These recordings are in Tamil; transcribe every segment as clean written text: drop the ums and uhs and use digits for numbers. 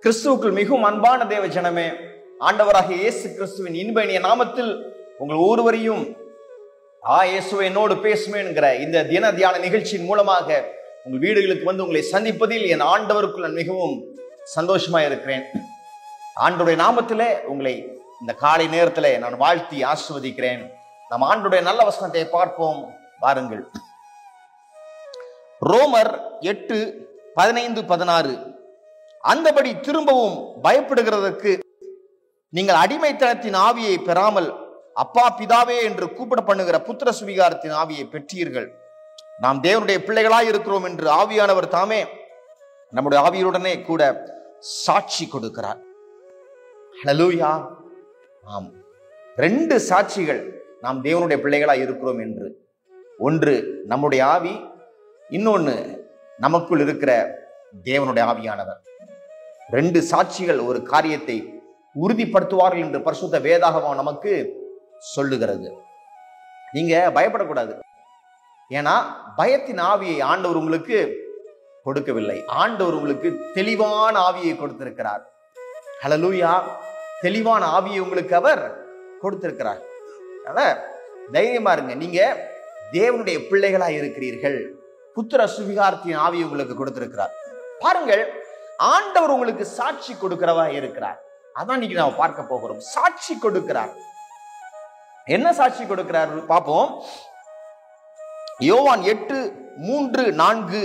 கிறிஸ்துவுக்குள் மிகவும் அன்பான தேவ ஜனமே, ஆண்டவராகிய இயேசு கிறிஸ்துவின் இன்ப இனிய நாமத்தில் உங்கள் ஒருவரையும் இயேசுவே என்னோடு பேசுமே என்கிற இந்த தின தியான நிகழ்ச்சியின் மூலமாக உங்கள் வீடுகளுக்கு வந்து உங்களை சந்திப்பதில் என் ஆண்டவருக்குள் நான் மிகவும் சந்தோஷமா இருக்கிறேன். ஆண்டவருடைய நாமத்திலே உங்களை இந்த காலை நேரத்திலே நான் வாழ்த்தி ஆசீர்வதிக்கிறேன். நம் ஆண்டவருடைய நல்ல வசனத்தை பார்ப்போம் வாருங்கள். ரோமர் 8:15-16. அந்தபடி திரும்பவும் பயப்படுகிறதற்கு நீங்கள் அடிமைத்தனத்தின் ஆவியை பெறாமல் அப்பா பிதாவே என்று கூப்பிட பண்ணுகிற புத்திர சுவிகாரத்தின் ஆவியை பெற்றீர்கள். நாம் தேவனுடைய பிள்ளைகளாய் இருக்கிறோம் என்று ஆவியானவர் தாமே நம்முடைய ஆவியுடனே கூட சாட்சி கொடுக்கிறார். ஹல்லேலூயா. ஆம், 2 சாட்சிகள் நாம் தேவனுடைய பிள்ளைகளாய் இருக்கிறோம் என்று. ஒன்று நம்முடைய ஆவி, இன்னொன்னு நமக்குள் இருக்கிற தேவனுடைய ஆவியானவர். 2 சாட்சிகள் ஒரு காரியத்தை உறுதிப்படுத்துவார்கள் என்று பரிசுத்த வேதாகமம் நமக்கு சொல்லுகிறது. நீங்க பயப்படக்கூடாது. ஏன்னா பயத்தின் ஆவியை ஆண்டவர் உங்களுக்கு கொடுக்கவில்லை. ஆண்டவர் உங்களுக்கு தெளிவான ஆவியை கொடுத்திருக்கிறார். ஹல்லேலூயா. தெளிவான ஆவியை உங்களுக்கு அவர் கொடுத்திருக்கிறார். அதனால தைரியமா இருங்க. நீங்க தேவனுடைய பிள்ளைகளா இருக்கிறீர்கள். புத்திர சுவிகாரத்தின் ஆவியை உங்களுக்கு கொடுத்திருக்கிறார். பாருங்கள், ஆண்டவர் உங்களுக்கு சாட்சி கொடுக்கிறவா இருக்கிறார். அதான் இன்னைக்கு நாம பார்க்க போகிறோம். சாட்சி கொடுக்கிறார். என்ன சாட்சி கொடுக்கிறார் பார்ப்போம். யோவான் 8:3-4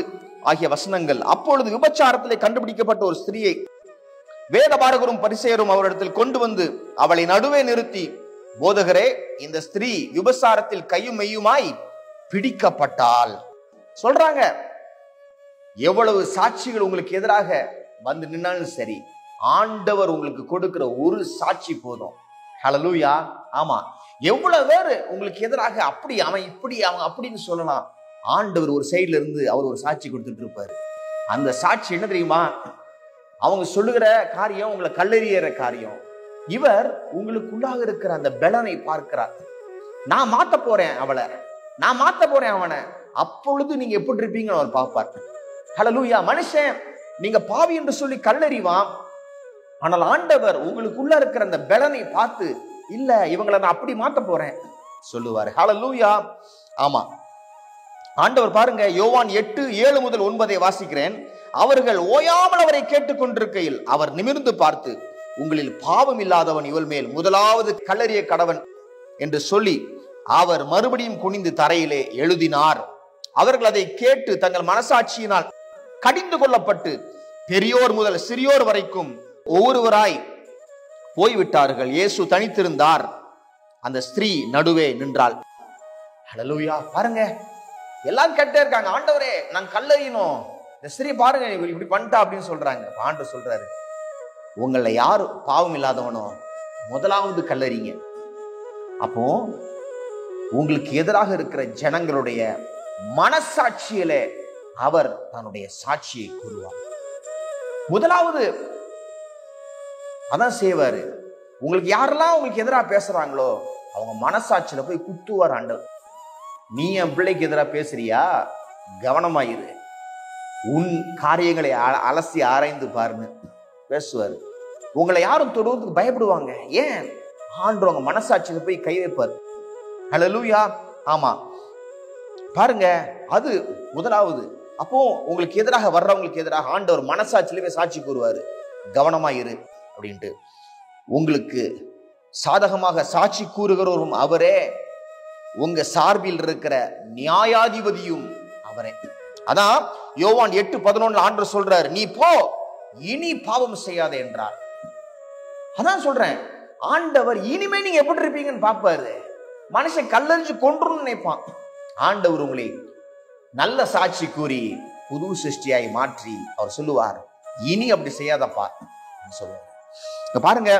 ஆகிய வசனங்கள். அப்பொழுது விபச்சாரத்திலே கண்டுபிடிக்கப்பட்ட ஒரு ஸ்திரியை வேதபாரகரும் பரிசேயரும் அவரிடத்தில் கொண்டு வந்து அவளை நடுவே நிறுத்தி, போதகரே, இந்த ஸ்திரீ விபச்சாரத்தில் கையும் மெய்யுமாய் பிடிக்கப்பட்டாள் சொல்றாங்க. எவ்வளவு சாட்சிகள் உங்களுக்கு எதிராக வந்து நின்னாலும் சரி, ஆண்டவர் உங்களுக்கு கொடுக்கிற ஒரு சாட்சி போதும். ஹல்லேலூயா. ஆமா, எவ்வளவு பேரு உங்களுக்கு எதிராக அப்படி அவன் இப்படி அவன் அப்படின்னு சொல்லலாம், ஆண்டவர் ஒரு சைட்ல இருந்து அவர் ஒரு சாட்சி கொடுத்துட்டு இருப்பாரு. அந்த சாட்சி என்ன தெரியுமா? அவங்க சொல்லுகிற காரியம் உங்களை கல்லெறியற காரியம். இவர் உங்களுக்குள்ளாக இருக்கிற அந்த பலனை பார்க்கிறார். நான் மாத்த போறேன் அவளை, நான் மாத்த போறேன் அவனை. அப்பொழுது நீங்க எப்படி இருப்பீங்கன்னு அவர் பார்ப்பார். ஹல்லேலூயா. மனுஷன் நீங்க பாவி என்று சொல்லி கல்லெறிவான். ஆனால் ஆண்டவர் உங்களுக்குள்ள இருக்கிற அந்த பலனை பார்த்து, இல்ல இவங்களை நான் அப்படி மாத்த போறேன் சொல்லுவாரு. ஹல்லேலூயா. ஆமா, ஆண்டவர் பாருங்க, யோவான் 8:7-9 வாசிக்கிறேன். அவர்கள் ஓயாமல் அவரை கேட்டுக்கொண்டிருக்கையில் அவர் நிமிர்ந்து பார்த்து, உங்களில் பாவம் இல்லாதவன் இவள் மேல் முதலாவது கல்லெறிய கடவன் என்று சொல்லி அவர் மறுபடியும் குனிந்து தரையிலே எழுதினார். அவர்கள் அதை கேட்டு தங்கள் மனசாட்சியினால் கடிந்து கொள்ளப்பட்டு பெரியோர் முதல் சிறியோர் வரைக்கும் ஒவ்வொருவராய் போய்விட்டார்கள். இயேசு தனித்திருந்தார். அந்த ஸ்திரீ நடுவே நின்றாள். ஹல்லேலூயா. பாருங்க, எல்லாம் கேட்டே இருக்காங்க, ஆண்டவரே நான் கல்லெறியணும், இந்த ஸ்திரீ பாருங்க இப்படி பண்ணிட்டா அப்படின்னு சொல்றாங்க. ஆண்டவர் சொல்றாரு, உங்களை யாரு பாவம் இல்லாதவனோ முதலாவது கல்லெறிங்க. அப்போ உங்களுக்கு எதிராக இருக்கிற ஜனங்களுடைய மனசாட்சியிலே அவர் தன்னுடைய சாட்சியை கூறுவார். முதலாவது அதான் செய்வாரு. உங்களுக்கு யாரெல்லாம் உங்களுக்கு எதிராக பேசுறாங்களோ அவங்க மனசாட்சியில போய் குத்துவார் ஆண்டவர். நீ என் பிள்ளைக்கு எதிராக பேசுறியா, கவனமாயிரு, உன் காரியங்களை அலசி ஆராய்ந்து பாருன்னு பேசுவாரு. உங்களை யாரும் தொடுவதற்கு பயப்படுவாங்க. ஏன்? ஆண்டவர் உங்க மனசாட்சியில போய் கை வைப்பார். ஹல்லேலூயா. ஆமா, பாருங்க, அது முதலாவது. அப்போ உங்களுக்கு எதிராக வர்றவங்களுக்கு எதிராக ஆண்டவர் மனசாட்சியிலே சாட்சி கூறுவாரு, கவனமாயிரு அப்படின்ட்டு. உங்களுக்கு சாதகமாக சாட்சி கூறுகிறவரும் அவரே, உங்க சார்பில் இருக்கிற நியாயாதிபதியும் அவரே. அதான் யோவான் 8:11 ஆண்டவர் சொல்றாரு, நீ போ, இனி பாவம் செய்யாதே என்றார். அதான் சொல்றேன், ஆண்டவர் இனிமே நீங்க எப்படி இருப்பீங்கன்னு பாப்பாரு. மனுஷன் கல்லறிஞ்சு கொன்றுன்னு நினைப்பான். ஆண்டவர் உங்களை நல்ல சாட்சி கூறி புது சிருஷ்டியாய் மாற்றி அவர் சொல்லுவார், இனி அப்படி செய்யாதப்பா சொல்லுவார். பாருங்க,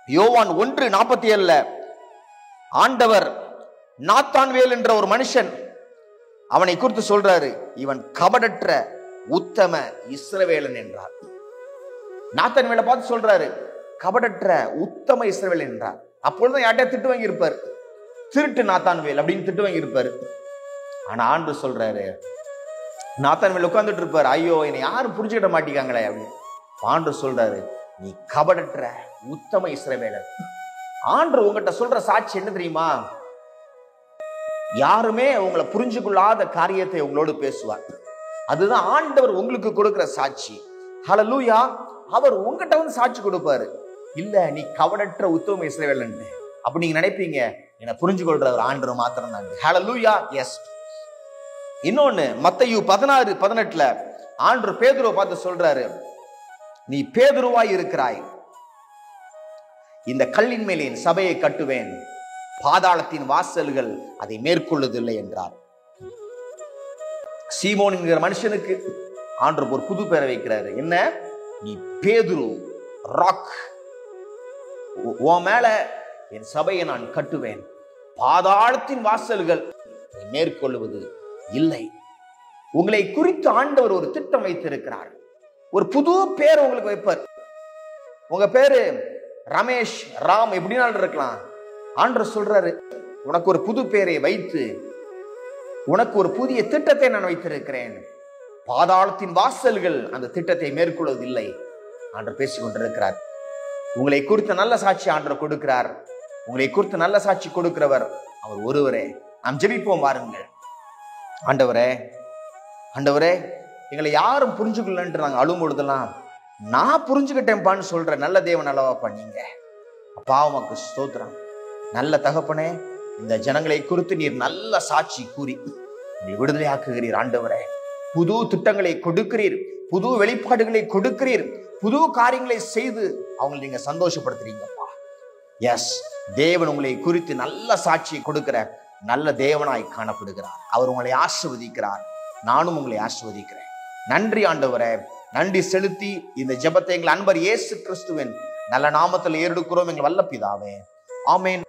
யோவான் 1:47 ஆண்டவர் நாத்தான்வேல் என்ற ஒரு மனுஷன் அவனை குறித்து சொல்றாரு, இவன் கபடற்ற உத்தம இஸ்ரவேலன் என்றார். நாத்தான்வேலை பார்த்து சொல்றாரு, கபடற்ற உத்தம இஸ்ரவேலன் என்றார். அப்பொழுதுதான் யார்கிட்ட திட்டு வாங்கி இருப்பார், திருட்டு நாத்தான்வேல் அப்படின்னு திட்டு வாங்கி இருப்பாரு. ஆனா ஆண்டவர் சொல்றாரு, நாத்தான்வேல் உட்கார்ந்துட்டு இருப்பாரு, ஐயோ என்னை யாரும் புரிஞ்சுக்கிட மாட்டேங்காங்களே அப்படின்னு. ஆண்டவர் சொல்றாரு, நீ கபடற்ற உத்தம இஸ்ரவேலர். ஆண்டவர் உங்ககிட்ட சொல்ற சாட்சி என்ன தெரியுமா? யாருமே உங்களை புரிஞ்சு கொள்ளாத காரியத்தை உங்களோடு பேசுவார். அதுதான் ஆண்டவர் உங்களுக்கு கொடுக்கிற சாட்சி. ஹல்லேலூயா. அவர் உங்ககிட்ட வந்து சாட்சி கொடுப்பாரு, இல்ல நீ கபடற்ற உத்தம இஸ்ரவேலன். அப்ப நீங்க நினைப்பீங்க, என்ன புரிஞ்சு கொள்றவர் ஆண்டவர் மாத்திரம் தான். ஹல்லேலூயா. எஸ். இன்னொன்னு, மத்தேயு 16:18 ஆண்டவர் பேதுருவை பார்த்து சொல்றாரு, நீ பேதுருவாய் இருக்கிறாய், இந்த கல்லின் மேலே என் சபையை கட்டுவேன், பாதாளத்தின் வாசல்கள் அதை மேற்கொள்ளுதில்லை என்றார். சீமோன் என்கிற மனுஷனுக்கு ஆண்டவர் ஒரு புது பெயரை வைக்கிறாரு. என்ன? நீ பேதுரு, ராக். உன் மேல என் சபையை நான் கட்டுவேன், பாதாளத்தின் வாசல்கள் அதை மேற்கொள்ளுவது இல்லை. உங்களை குறித்து ஆண்டவர் ஒரு திட்டம் வைத்திருக்கிறார். ஒரு புது பேர் உங்களுக்கு வைப்பார். உங்க பேரு ரமேஷ், ராம் எப்படினாலும் இருக்கலாம். ஆண்டவர் சொல்றாரு, உனக்கு ஒரு புது பேரை வைத்து உனக்கு ஒரு புதிய திட்டத்தை நான் வைத்திருக்கிறேன், பாதாளத்தின் வாசல்கள் அந்த திட்டத்தை மேற்கொள்வதில்லை. ஆண்டவர் பேசிக் கொண்டிருக்கிறார். உங்களை குறித்த நல்ல சாட்சி ஆண்டவர் கொடுக்கிறார். உங்களை குறித்து நல்ல சாட்சி கொடுக்கிறவர் அவர் ஒருவரே. நாம் ஜெபிப்போம் வாருங்கள். ஆண்டவரே, ஆண்டவரே, எங்களை யாரும் புரிஞ்சுக்கலன்ட்டு நாங்கள் அழும் பொழுதெல்லாம் நான் புரிஞ்சுக்கிட்டேன்பான்னு சொல்ற நல்ல தேவன் அல்லவாப்பா நீங்க. அப்பா உமக்கு ஸ்தோத்திரம். நல்ல தகப்பனே, இந்த ஜனங்களை குறித்து நீர் நல்ல சாட்சி கூறி விடுதலை ஆக்குகிறீர். ஆண்டவரே, புது திட்டங்களை கொடுக்கிறீர், புது வெளிப்பாடுகளை கொடுக்கிறீர், புது காரியங்களை செய்து அவங்களை நீங்க சந்தோஷப்படுத்துறீங்கப்பா. எஸ், தேவன் உங்களை குறித்து நல்ல சாட்சியை கொடுக்கிற நல்ல தேவனாய் காணப்படுகிறார். அவர் உங்களை ஆசீர்வதிக்கிறார். நானும் உங்களை ஆசீர்வதிக்கிறேன். நன்றி ஆண்டவரே. நன்றி செலுத்தி இந்த ஜெபத்தை எங்கள் அன்பர் இயேசு கிறிஸ்துவின் நல்ல நாமத்தில் ஏறெடுக்கிறோம் எங்கள் வல்ல பிதாவே. ஆமென்.